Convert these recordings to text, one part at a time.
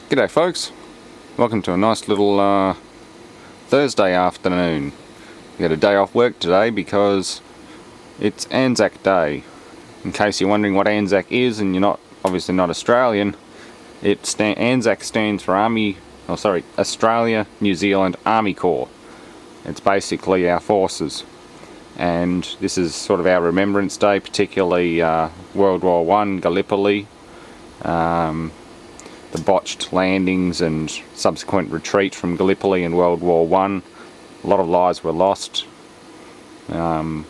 G'day folks, welcome to a nice little Thursday afternoon. We got a day off work today because it's ANZAC Day. In case you're wondering what ANZAC is and you're obviously not Australian, ANZAC stands for Australia New Zealand Army Corps. It's basically our forces, and this is sort of our Remembrance Day, particularly World War I, Gallipoli, the botched landings and subsequent retreat from Gallipoli in World War I. A lot of lives were lost. I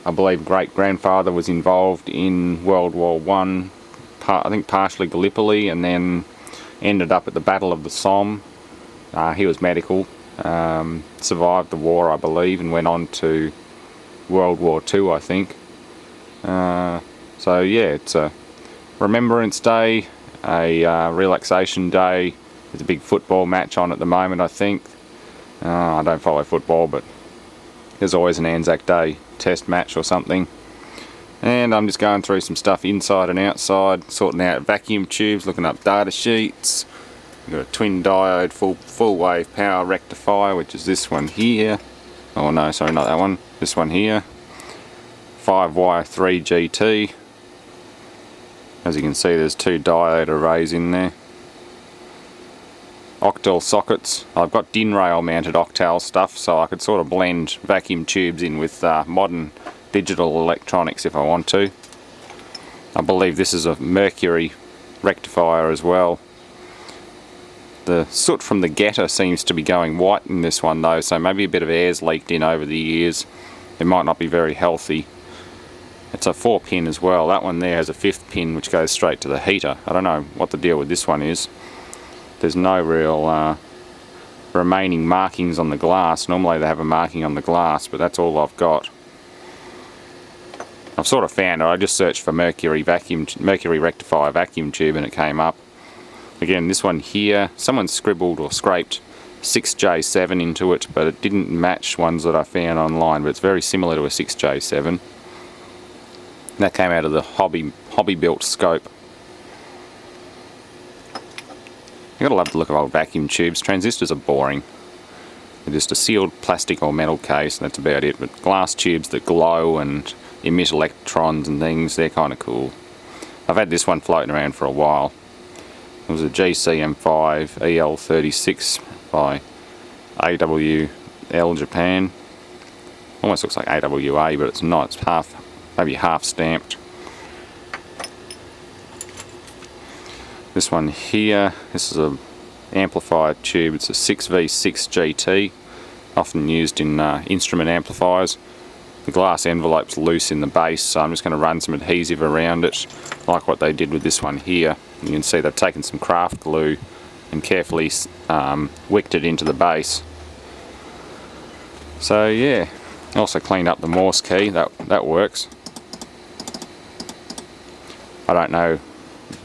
believe great-grandfather was involved in World War I think partially Gallipoli, and then ended up at the Battle of the Somme. He was medical, survived the war I believe, and went on to World War II I think. So yeah, it's a Remembrance Day, a relaxation day. There's a big football match on at the moment I think. I don't follow football, but there's always an ANZAC Day test match or something. And I'm just going through some stuff inside and outside, sorting out vacuum tubes, looking up data sheets. We've got a twin diode full wave power rectifier, which is this one here. Oh no, sorry, not that one. This one here. 5-wire 3GT. As you can see, there's two diode arrays in there. Octal sockets. I've got DIN rail mounted octal stuff, so I could sort of blend vacuum tubes in with modern digital electronics if I want to. I believe this is a mercury rectifier as well. The soot from the getter seems to be going white in this one though, so maybe a bit of air's leaked in over the years. It might not be very healthy. It's a 4-pin as well. That one there has a 5th pin which goes straight to the heater. I don't know what the deal with this one is. There's no real remaining markings on the glass. Normally they have a marking on the glass, but that's all I've got. I've sort of found it. I just searched for mercury rectifier vacuum tube and it came up. Again, this one here, someone scribbled or scraped 6J7 into it, but it didn't match ones that I found online, but it's very similar to a 6J7. That came out of the hobby built scope. You gotta love the look of old vacuum tubes. Transistors are boring. They're just a sealed plastic or metal case, that's about it. But glass tubes that glow and emit electrons and things, they're kind of cool. I've had this one floating around for a while. It was a GCM5 EL36 by AWL Japan. Almost looks like AWA, but it's not. It's maybe half stamped. This one here, this is a amplifier tube. It's a 6V6 GT, often used in instrument amplifiers. The glass envelope's loose in the base, so I'm just going to run some adhesive around it, like what they did with this one here. You can see they've taken some craft glue and carefully wicked it into the base. So yeah, also cleaned up the Morse key. That works. I don't know.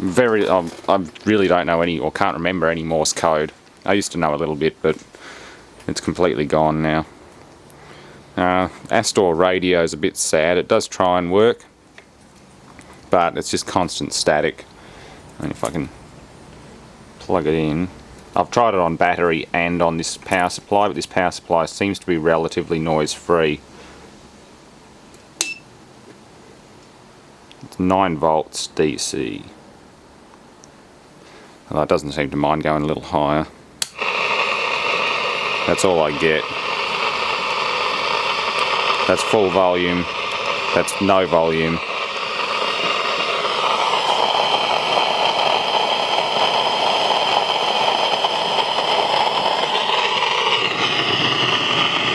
I really don't know any, or can't remember any Morse code. I used to know a little bit, but it's completely gone now. Astor radio is a bit sad. It does try and work, but it's just constant static. And if I can plug it in, I've tried it on battery and on this power supply, but this power supply seems to be relatively noise free. It's 9 volts DC. Well, it doesn't seem to mind going a little higher. That's all I get. That's full volume. That's no volume.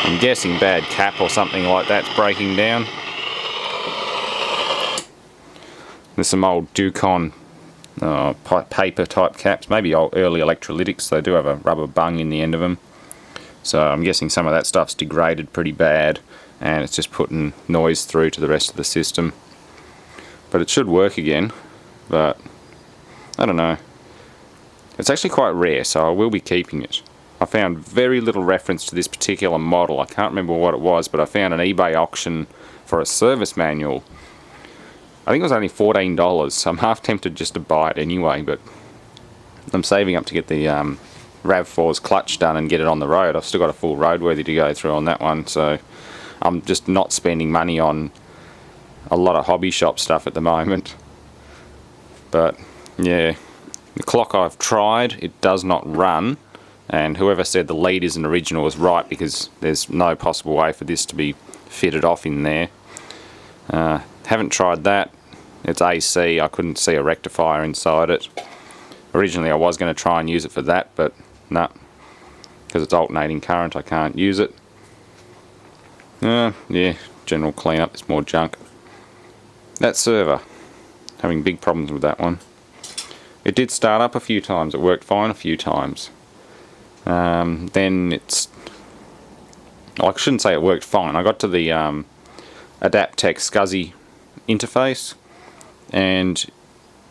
I'm guessing bad cap or something like that's breaking down. There's some old Ducon paper type caps, maybe old early electrolytics. They do have a rubber bung in the end of them. So I'm guessing some of that stuff's degraded pretty bad, and it's just putting noise through to the rest of the system. But it should work again, but I don't know. It's actually quite rare, so I will be keeping it. I found very little reference to this particular model. I can't remember what it was, but I found an eBay auction for a service manual. I think it was only $14, so I'm half tempted just to buy it anyway, but I'm saving up to get the RAV4's clutch done and get it on the road. I've still got a full roadworthy to go through on that one, so I'm just not spending money on a lot of hobby shop stuff at the moment. But yeah, the clock I've tried, it does not run, and whoever said the lead isn't original was right, because there's no possible way for this to be fitted off in there. Haven't tried that. It's AC, I couldn't see a rectifier inside it. Originally I was going to try and use it for that, but no, because it's alternating current, I can't use it. Yeah, general cleanup, it's more junk. That server, having big problems with that one. It did start up a few times, it worked fine a few times. Then it's... I shouldn't say it worked fine. I got to the AdaptTech SCSI interface, and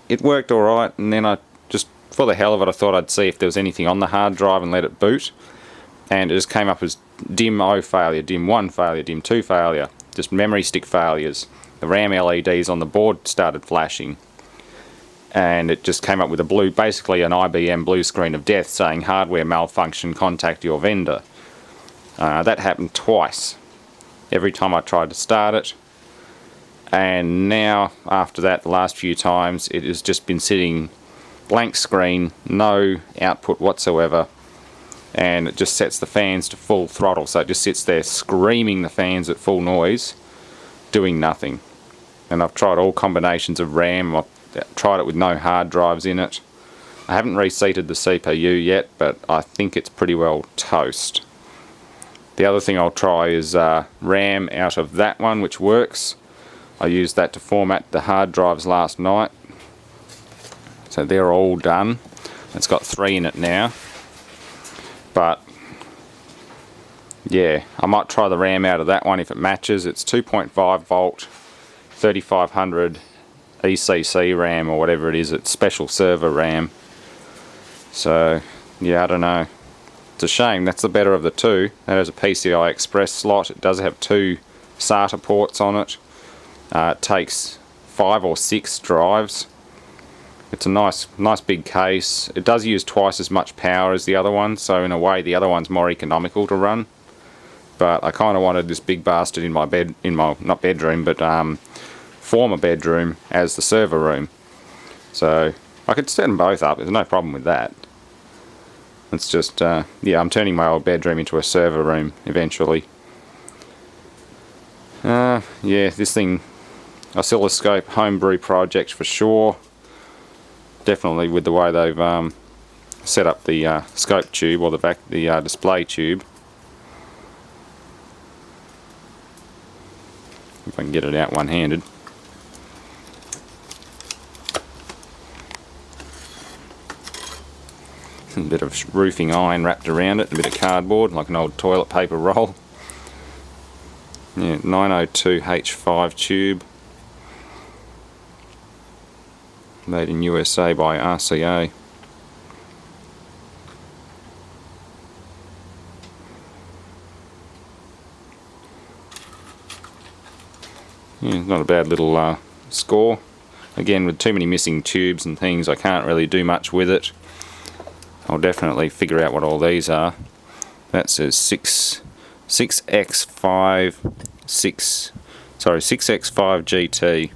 it worked alright, and then I just, for the hell of it, I thought I'd see if there was anything on the hard drive and let it boot, and it just came up as DIM 0 failure, DIM 1 failure, DIM 2 failure, just memory stick failures. The RAM LEDs on the board started flashing, and it just came up with a blue, basically an IBM blue screen of death saying hardware malfunction, contact your vendor. That happened twice, every time I tried to start it. And now, after that, the last few times, it has just been sitting blank screen, no output whatsoever, and it just sets the fans to full throttle, so it just sits there screaming the fans at full noise, doing nothing. And I've tried all combinations of RAM, I've tried it with no hard drives in it. I haven't reseated the CPU yet, but I think it's pretty well toast. The other thing I'll try is RAM out of that one, which works. I used that to format the hard drives last night. So they're all done. It's got 3 in it now. But yeah, I might try the RAM out of that one if it matches. It's 2.5 volt, 3500 ECC RAM or whatever it is. It's special server RAM. So yeah, I don't know. It's a shame. That's the better of the two. That has a PCI Express slot. It does have 2 SATA ports on it. It takes 5 or 6 drives. It's a nice big case. It does use twice as much power as the other one, so in a way the other one's more economical to run. But I kind of wanted this big bastard in my bed, not bedroom, but former bedroom as the server room. So I could set them both up. There's no problem with that. It's just yeah, I'm turning my old bedroom into a server room eventually. Yeah, this thing, oscilloscope homebrew project for sure. Definitely with the way they've set up the scope tube, or the display tube. If I can get it out one-handed. A bit of roofing iron wrapped around it, a bit of cardboard, like an old toilet paper roll. Yeah, 902H5 tube. Made in USA by RCA. Yeah, not a bad little score. Again, with too many missing tubes and things, I can't really do much with it. I'll definitely figure out what all these are. That says 6X5 GT.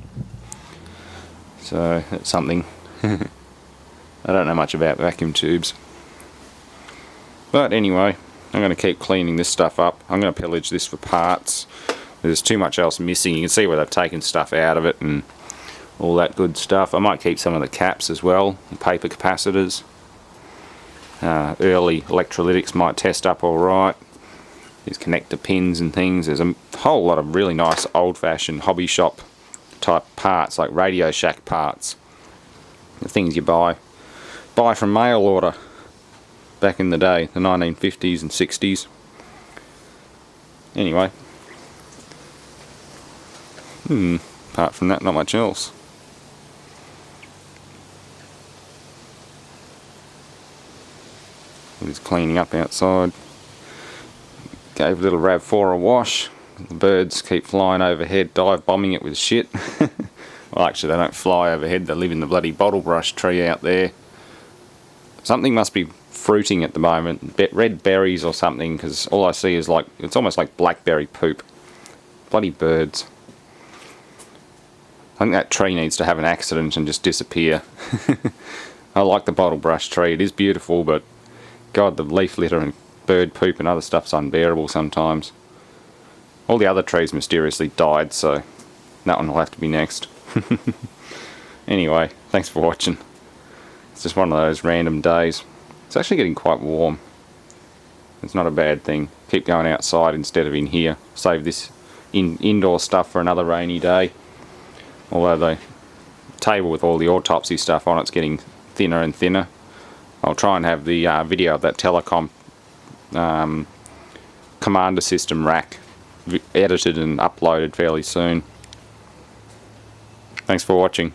So that's something. I don't know much about vacuum tubes. But anyway, I'm going to keep cleaning this stuff up. I'm going to pillage this for parts. There's too much else missing. You can see where they've taken stuff out of it and all that good stuff. I might keep some of the caps as well, the paper capacitors. Early electrolytics might test up alright. These connector pins and things. There's a whole lot of really nice old-fashioned hobby shop type parts, like Radio Shack parts. The things you buy from mail order back in the day, the 1950s and 60s. Anyway. Apart from that, not much else. Just cleaning up outside. Gave little RAV4 a wash. The birds keep flying overhead, dive bombing it with shit. Well, actually they don't fly overhead, they live in the bloody bottle brush tree out there. Something must be fruiting at the moment. Red berries or something, because all I see is like, it's almost like blackberry poop. Bloody birds. I think that tree needs to have an accident and just disappear. I like the bottle brush tree. It is beautiful, but God, the leaf litter and bird poop and other stuff's unbearable sometimes. All the other trees mysteriously died, so that one will have to be next. Anyway, thanks for watching. It's just one of those random days. It's actually getting quite warm. It's not a bad thing. Keep going outside instead of in here. Save this indoor stuff for another rainy day. Although the table with all the autopsy stuff on it's getting thinner and thinner. I'll try and have the video of that telecom commander system rack edited and uploaded fairly soon. Thanks for watching.